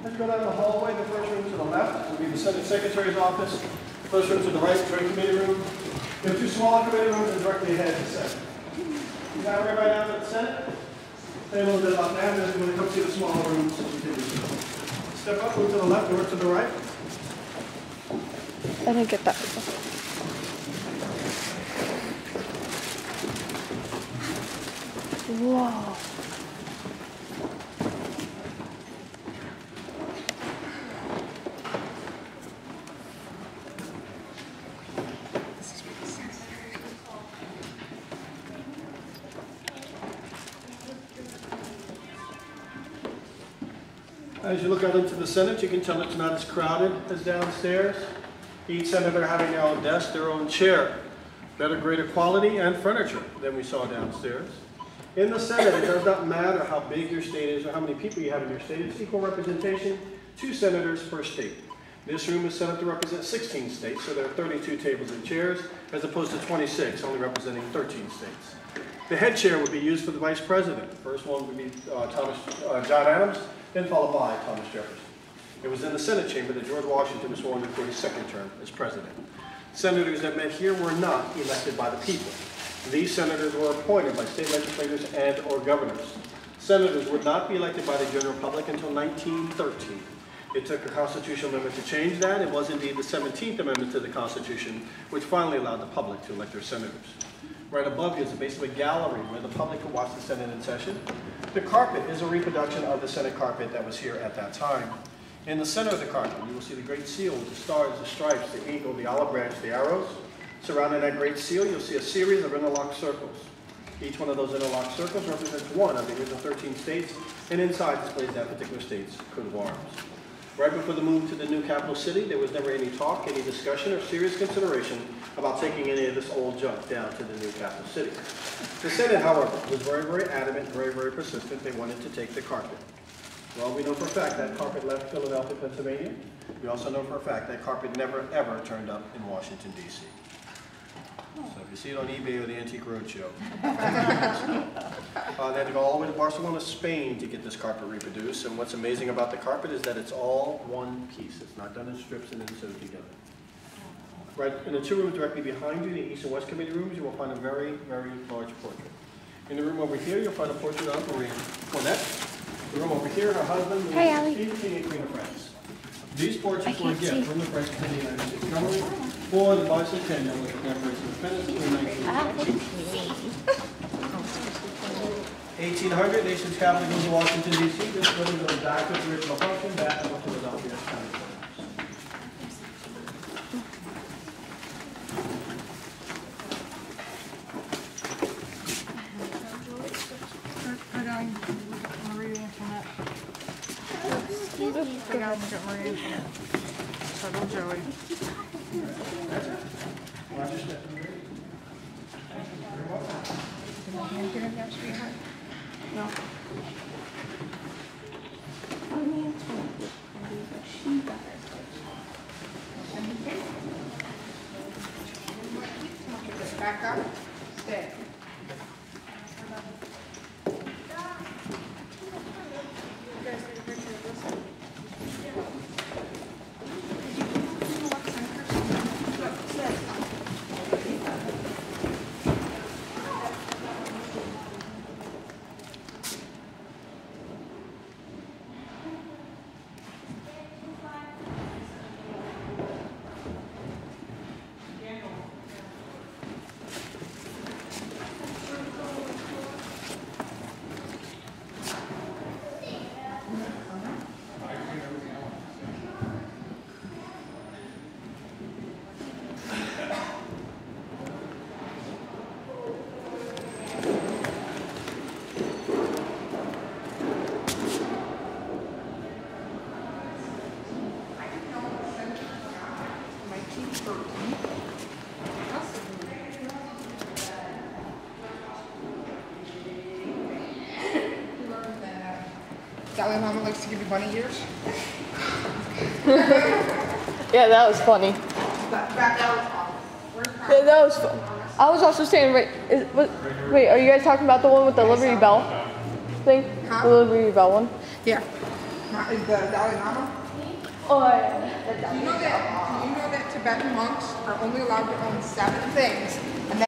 As you go down the hallway, the first room to the left will be the Senate Secretary's office. First room to the right, Joint Committee room. You have two smaller committee rooms and directly ahead of the Senate. You have everybody down at the Senate. Say a little bit about that, and then we're going to come see the smaller rooms. Step up, move to the left, or to the right. I didn't get that. Whoa. As you look out into the Senate, you can tell it's not as crowded as downstairs. Each senator having their own desk, their own chair. Better, greater quality and furniture than we saw downstairs. In the Senate, it does not matter how big your state is or how many people you have in your state. It's equal representation, 2 senators per state. This room is set up to represent 16 states, so there are 32 tables and chairs, as opposed to 26, only representing 13 states. The head chair would be used for the vice president. The first one would be John Adams, then followed by Thomas Jefferson. It was in the Senate chamber that George Washington was sworn in for his second term as president. Senators that met here were not elected by the people. These senators were appointed by state legislators and or governors. Senators would not be elected by the general public until 1913. It took a constitutional amendment to change that. It was indeed the 17th Amendment to the Constitution, which finally allowed the public to elect their senators. Right above you is basically a gallery where the public could watch the Senate in session. The carpet is a reproduction of the Senate carpet that was here at that time. In the center of the carpet, you will see the Great Seal with the stars, the stripes, the eagle, the olive branch, the arrows. Surrounding that Great Seal, you'll see a series of interlocked circles. Each one of those interlocked circles represents one of the original 13 states, and inside displays that particular state's coat of arms. Right before the move to the new capital city, there was never any talk, any discussion, or serious consideration about taking any of this old junk down to the new capital city. The Senate, however, was very, very adamant, very, very persistent. They wanted to take the carpet. Well, we know for a fact that carpet left Philadelphia, Pennsylvania. We also know for a fact that carpet never, ever turned up in Washington, D.C. So if you see it on eBay or the Antique Roadshow, they had to go all the way to Barcelona, Spain to get this carpet reproduced. And what's amazing about the carpet is that it's all one piece. It's not done in strips and then sewed together. Right in the 2 rooms directly behind you, the East and West Committee rooms, you will find a very, very large portrait. In the room over here, you'll find a portrait of Marie Antoinette. The room over here, her husband, King and Queen of France. These portraits were a gift from the French to the United States government for the bicentennial of the Declaration of Independence in 1800, nation's capital goes to Washington, D.C. This building goes back to its original function, back to Philadelphia County Courthouse. Marie Antoinette. I gotta look at Marie Antoinette. Subtle Joey. Did my hand get in there, sweetheart? No. Back up. Stay. Is that why Mama likes to give you bunny ears? Yeah, that was funny. Yeah, that was fun. I was also saying, wait, are you guys talking about the one with the Liberty Bell thing? Huh? The Liberty Bell one? Yeah. the Dalai Lama? Oh, yeah. Do you know that Tibetan monks are only allowed to own 7 things, and